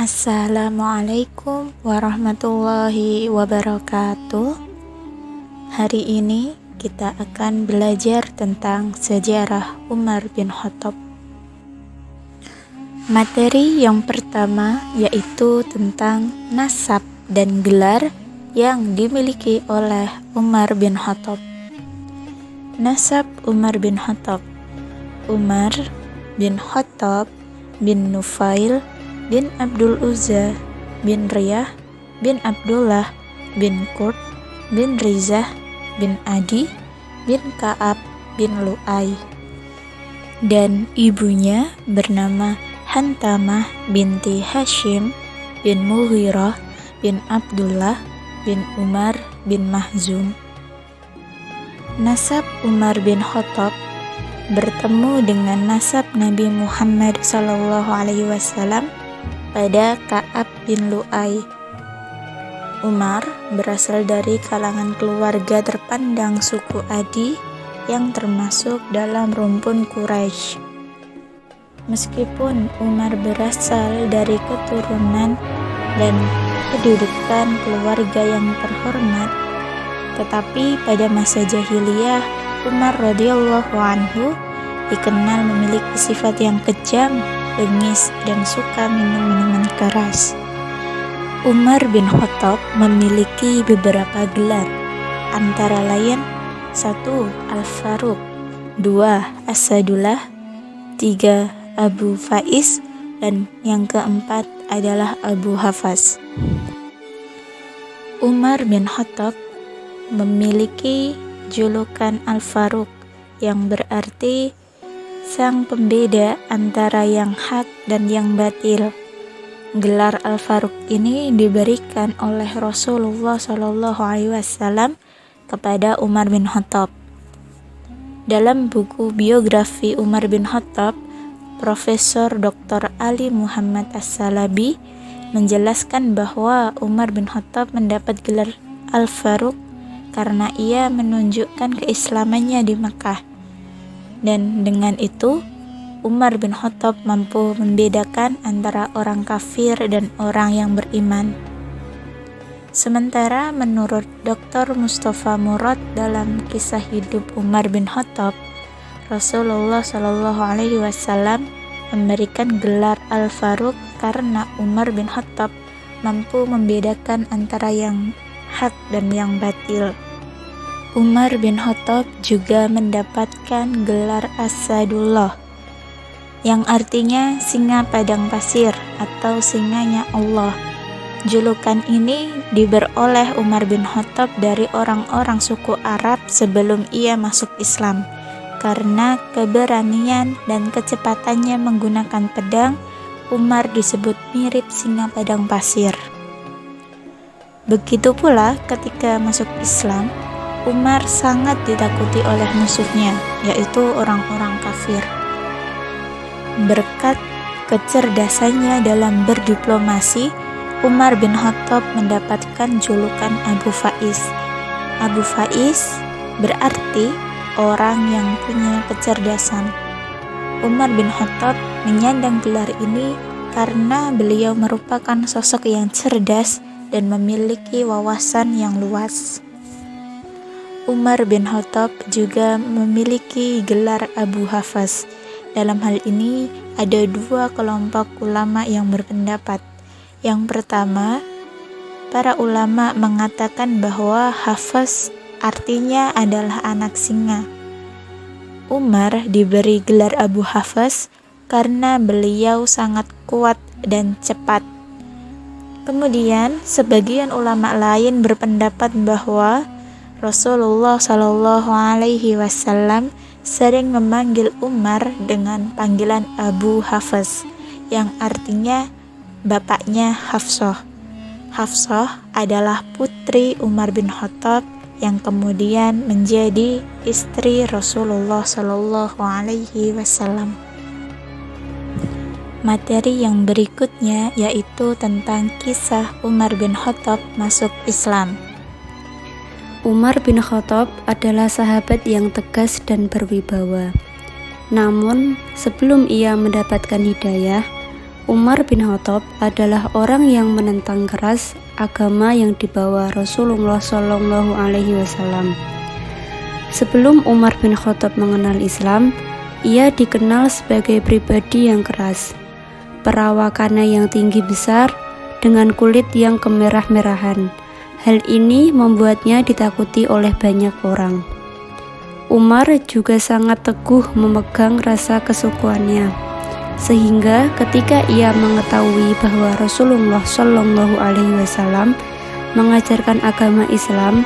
Assalamualaikum warahmatullahi wabarakatuh. Hari ini kita akan belajar tentang sejarah Umar bin Khattab. Materi yang pertama yaitu tentang nasab dan gelar yang dimiliki oleh Umar bin Khattab. Nasab Umar bin Khattab: Umar bin Khattab bin Nufail bin Abdul Uzza bin Riyah bin Abdullah bin Qurt bin Rizah bin Adi bin Ka'ab bin Lu'ay, dan ibunya bernama Hantamah binti Hashim bin Mughirah bin Abdullah bin Umar bin Mahzum. Nasab Umar bin Khattab bertemu dengan nasab Nabi Muhammad SAW pada Ka'ab bin Lu'ay. Umar berasal dari kalangan keluarga terpandang suku Adi yang termasuk dalam rumpun Quraisy. Meskipun Umar berasal dari keturunan dan kedudukan keluarga yang terhormat, tetapi pada masa jahiliyah Umar radhiyallahu anhu dikenal memiliki sifat yang kejam, bengis, dan suka minum minuman keras. Umar bin Khattab memiliki beberapa gelar, antara lain 1. Al-Faruq, 2. Asadullah, 3. Abu Faiz, dan yang keempat adalah Abu Hafaz. Umar bin Khattab memiliki julukan Al-Faruq yang berarti sang pembeda antara yang hak dan yang batil. Gelar Al-Faruq ini diberikan oleh Rasulullah SAW kepada Umar bin Khattab. Dalam buku biografi Umar bin Khattab, Profesor Dr. Ali Muhammad As-Salabi menjelaskan bahwa Umar bin Khattab mendapat gelar Al-Faruq karena ia menunjukkan keislamannya di Makkah. Dan dengan itu, Umar bin Khattab mampu membedakan antara orang kafir dan orang yang beriman. Sementara menurut Dr. Mustafa Murad dalam kisah hidup Umar bin Khattab, Rasulullah SAW memberikan gelar Al-Faruq karena Umar bin Khattab mampu membedakan antara yang hak dan yang batil. Umar bin Khattab juga mendapatkan gelar Asadullah, yang artinya singa padang pasir atau singanya Allah. Julukan ini diperoleh Umar bin Khattab dari orang-orang suku Arab sebelum ia masuk Islam. Karena keberanian dan kecepatannya menggunakan pedang, Umar disebut mirip singa padang pasir. Begitu pula ketika masuk Islam, Umar sangat ditakuti oleh musuhnya, yaitu orang-orang kafir. Berkat kecerdasannya dalam berdiplomasi, Umar bin Khattab mendapatkan julukan Abu Faiz. Abu Faiz berarti orang yang punya kecerdasan. Umar bin Khattab menyandang gelar ini karena beliau merupakan sosok yang cerdas dan memiliki wawasan yang luas. Umar bin Khattab juga memiliki gelar Abu Hafaz. Dalam hal ini ada dua kelompok ulama yang berpendapat. Yang pertama, para ulama mengatakan bahwa Hafaz artinya adalah anak singa. Umar diberi gelar Abu Hafaz karena beliau sangat kuat dan cepat. Kemudian, sebagian ulama lain berpendapat bahwa Rasulullah SAW sering memanggil Umar dengan panggilan Abu Hafaz, yang artinya bapaknya Hafsah. Hafsah adalah putri Umar bin Khattab yang kemudian menjadi istri Rasulullah SAW. Materi yang berikutnya yaitu tentang kisah Umar bin Khattab masuk Islam. Umar bin Khattab adalah sahabat yang tegas dan berwibawa. Namun, sebelum ia mendapatkan hidayah, Umar bin Khattab adalah orang yang menentang keras agama yang dibawa Rasulullah Shallallahu Alaihi Wasallam. Sebelum Umar bin Khattab mengenal Islam, ia dikenal sebagai pribadi yang keras, perawakannya yang tinggi besar, dengan kulit yang kemerah-merahan. Hal ini membuatnya ditakuti oleh banyak orang. Umar juga sangat teguh memegang rasa kesukuannya, sehingga ketika ia mengetahui bahwa Rasulullah Shallallahu Alaihi Wasallam mengajarkan agama Islam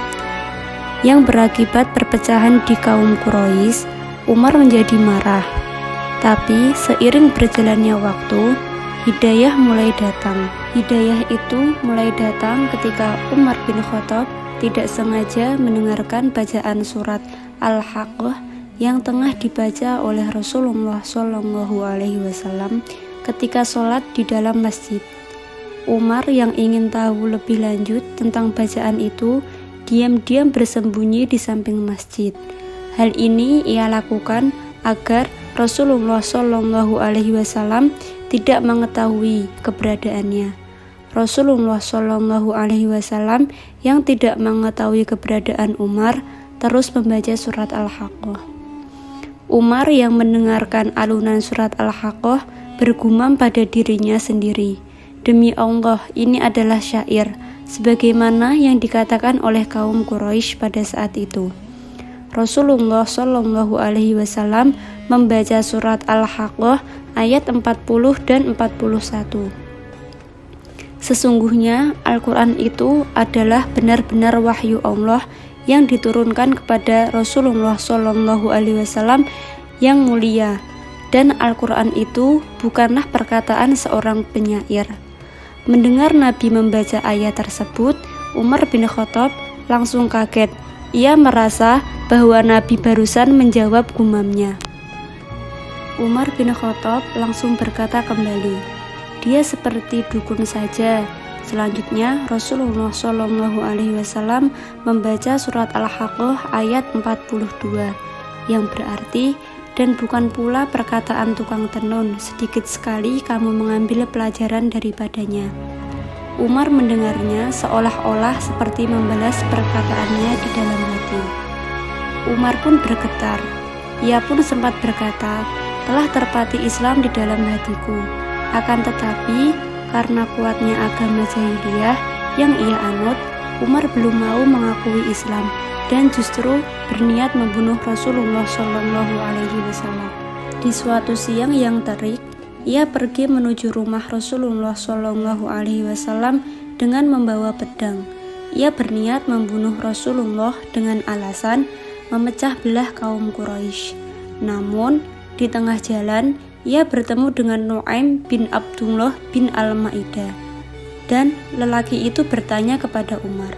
yang berakibat perpecahan di kaum Quraisy, Umar menjadi marah. Tapi seiring berjalannya waktu, hidayah mulai datang. Hidayah itu mulai datang ketika Umar bin Khattab tidak sengaja mendengarkan bacaan surat Al-Haqqah yang tengah dibaca oleh Rasulullah Shallallahu Alaihi Wasallam ketika sholat di dalam masjid. Umar yang ingin tahu lebih lanjut tentang bacaan itu diam-diam bersembunyi di samping masjid. Hal ini ia lakukan agar Rasulullah Shallallahu Alaihi Wasallam tidak mengetahui keberadaannya. Rasulullah Shallallahu Alaihi Wasallam yang tidak mengetahui keberadaan Umar terus membaca surat Al-Haqqah. Umar yang mendengarkan alunan surat Al-Haqqah bergumam pada dirinya sendiri, "Demi Allah, ini adalah syair, sebagaimana yang dikatakan oleh kaum Quraisy pada saat itu." Rasulullah Shallallahu Alaihi Wasallam membaca surat Al-Haqqah ayat 40 dan 41. Sesungguhnya Al-Quran itu adalah benar-benar wahyu Allah yang diturunkan kepada Rasulullah Shallallahu Alaihi Wasallam yang mulia, dan Al-Quran itu bukanlah perkataan seorang penyair. Mendengar Nabi membaca ayat tersebut, Umar bin Khattab langsung kaget. Ia merasa bahwa Nabi barusan menjawab gumamnya. Umar bin Khattab langsung berkata kembali, "Dia seperti dukun saja." Selanjutnya Rasulullah Shallallahu Alaihi Wasallam membaca surat Al-Haqqah ayat 42 yang berarti, "Dan bukan pula perkataan tukang tenun, sedikit sekali kamu mengambil pelajaran daripadanya." Umar mendengarnya seolah-olah seperti membalas perkataannya di dalam hati. Umar pun bergetar. Ia pun sempat berkata, "Telah terpati Islam di dalam hatiku." Akan tetapi, karena kuatnya agama jahiliyah yang ia anut, Umar belum mau mengakui Islam dan justru berniat membunuh Rasulullah Shallallahu Alaihi Wasallam. Di suatu siang yang terik, ia pergi menuju rumah Rasulullah Shallallahu Alaihi Wasallam dengan membawa pedang. Ia berniat membunuh Rasulullah dengan alasan memecah belah kaum Quraisy. Namun, di tengah jalan, ia bertemu dengan Nu'aim bin Abdullah bin Al-Ma'idah. Dan lelaki itu bertanya kepada Umar,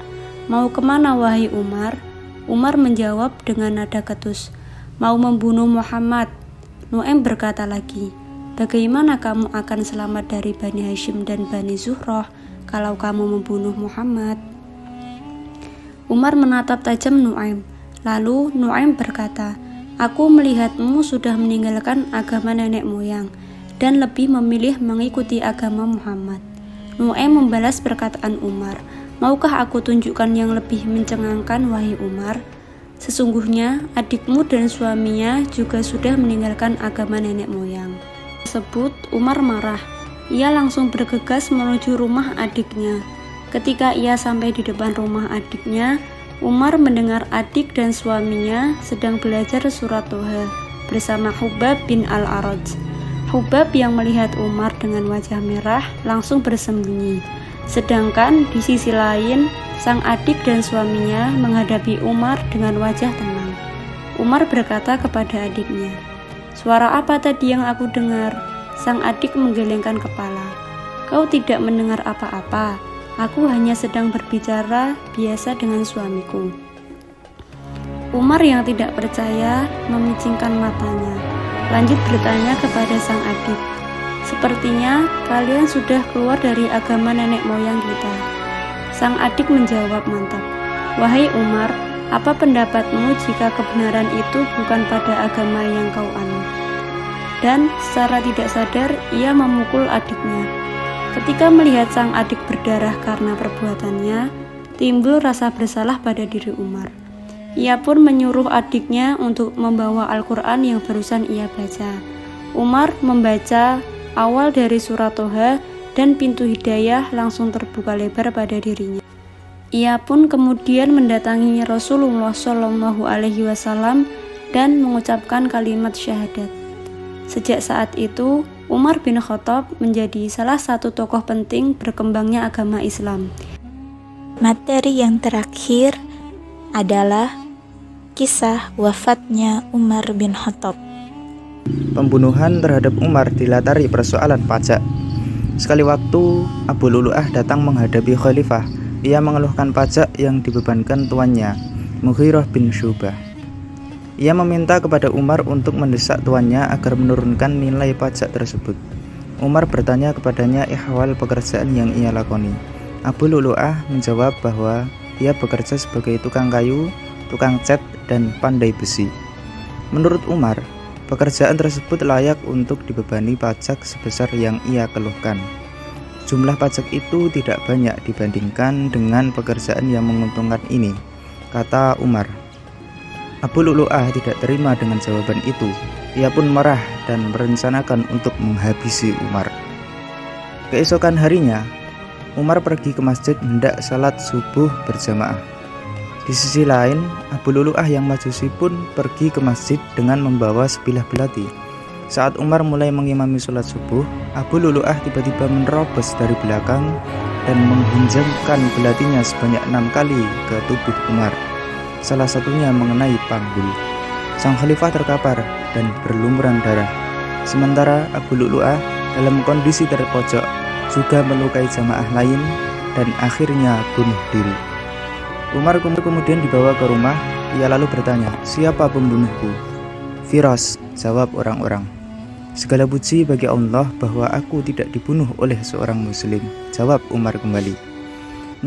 "Mau kemana wahai Umar?" Umar menjawab dengan nada ketus, "Mau membunuh Muhammad." Nu'aim berkata lagi, "Bagaimana kamu akan selamat dari Bani Hashim dan Bani Zuhrah kalau kamu membunuh Muhammad?" Umar menatap tajam Nu'aim. Lalu Nu'aim berkata, "Aku melihatmu sudah meninggalkan agama nenek moyang dan lebih memilih mengikuti agama Muhammad." Nu'aim membalas perkataan Umar, "Maukah aku tunjukkan yang lebih mencengangkan wahai Umar? Sesungguhnya adikmu dan suaminya juga sudah meninggalkan agama nenek moyang." Tersebut Umar marah. Ia langsung bergegas menuju rumah adiknya. Ketika ia sampai di depan rumah adiknya, Umar mendengar adik dan suaminya sedang belajar surat Toha bersama Hubab bin Al-Araj. Hubab yang melihat Umar dengan wajah merah langsung bersembunyi. Sedangkan di sisi lain, sang adik dan suaminya menghadapi Umar dengan wajah tenang. Umar berkata kepada adiknya, "Suara apa tadi yang aku dengar?" Sang adik menggelengkan kepala. "Kau tidak mendengar apa-apa. Aku hanya sedang berbicara biasa dengan suamiku." Umar yang tidak percaya memicingkan matanya, lanjut bertanya kepada sang adik, "Sepertinya kalian sudah keluar dari agama nenek moyang kita." Sang adik menjawab mantap, "Wahai Umar, apa pendapatmu jika kebenaran itu bukan pada agama yang kau anut?" dan secara tidak sadar ia memukul adiknya. Ketika melihat sang adik berdarah karena perbuatannya, timbul rasa bersalah pada diri Umar. Ia pun menyuruh adiknya untuk membawa Al-Quran yang barusan ia baca. Umar membaca awal dari surat Toha dan pintu hidayah langsung terbuka lebar pada dirinya. Ia pun kemudian mendatangi Rasulullah SAW dan mengucapkan kalimat syahadat. Sejak saat itu, Umar bin Khattab menjadi salah satu tokoh penting berkembangnya agama Islam. Materi yang terakhir adalah kisah wafatnya Umar bin Khattab. Pembunuhan terhadap Umar dilatari persoalan pajak. Sekali waktu, Abu Lu'lu'ah datang menghadapi khalifah. Ia mengeluhkan pajak yang dibebankan tuannya, Mughirah bin Syu'bah. Ia meminta kepada Umar untuk mendesak tuannya agar menurunkan nilai pajak tersebut. Umar bertanya kepadanya ihwal pekerjaan yang ia lakoni. Abu Lu'lu'ah menjawab bahwa ia bekerja sebagai tukang kayu, tukang cat, dan pandai besi. Menurut Umar, pekerjaan tersebut layak untuk dibebani pajak sebesar yang ia keluhkan. Jumlah pajak itu tidak banyak dibandingkan dengan pekerjaan yang menguntungkan ini, kata Umar. Abu Lu'lu'ah tidak terima dengan jawaban itu. Ia pun marah dan merencanakan untuk menghabisi Umar. Keesokan harinya, Umar pergi ke masjid hendak salat subuh berjamaah. Di sisi lain, Abu Lu'lu'ah yang majusi pun pergi ke masjid dengan membawa sebilah belati. Saat Umar mulai mengimami sholat subuh, Abu Lu'lu'ah tiba-tiba menerobos dari belakang dan menghenjamkan belatinya sebanyak 6 kali ke tubuh Umar. Salah satunya mengenai panggul. Sang khalifah terkapar dan berlumuran darah. Sementara Abu Lu'lu'ah dalam kondisi terpojok juga melukai jamaah lain dan akhirnya bunuh diri. Umar kemudian dibawa ke rumah. Ia lalu bertanya, "Siapa pembunuhku?" "Firas," jawab orang-orang. "Segala puji bagi Allah bahwa aku tidak dibunuh oleh seorang muslim," jawab Umar kembali.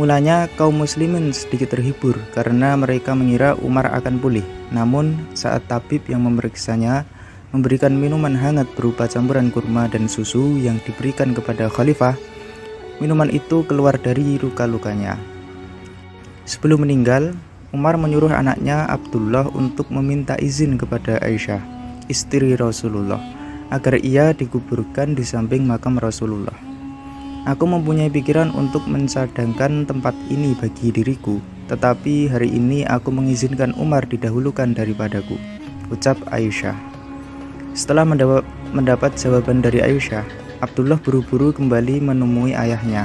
Mulanya kaum muslimin sedikit terhibur karena mereka mengira Umar akan pulih. Namun saat tabib yang memeriksanya memberikan minuman hangat berupa campuran kurma dan susu yang diberikan kepada khalifah, minuman itu keluar dari luka-lukanya. Sebelum meninggal, Umar menyuruh anaknya Abdullah untuk meminta izin kepada Aisyah, istri Rasulullah, agar ia dikuburkan di samping makam Rasulullah. "Aku mempunyai pikiran untuk mencadangkan tempat ini bagi diriku, tetapi hari ini aku mengizinkan Umar didahulukan daripadaku," ucap Aisyah. Setelah mendapat jawaban dari Aisyah, Abdullah buru-buru kembali menemui ayahnya.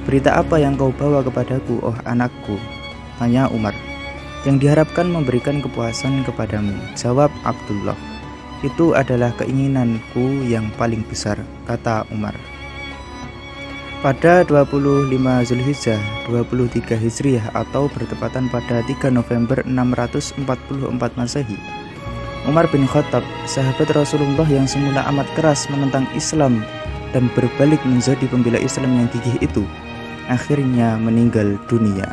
"Berita apa yang kau bawa kepadaku, oh anakku?" tanya Umar. "Yang diharapkan memberikan kepuasan kepadamu," jawab Abdullah. "Itu adalah keinginanku yang paling besar," kata Umar. Pada 25 Zulhijjah 23 Hijriah atau bertepatan pada 3 November 644 Masehi, Umar bin Khattab, sahabat Rasulullah yang semula amat keras menentang Islam dan berbalik menjadi pembela Islam yang gigih itu, akhirnya meninggal dunia.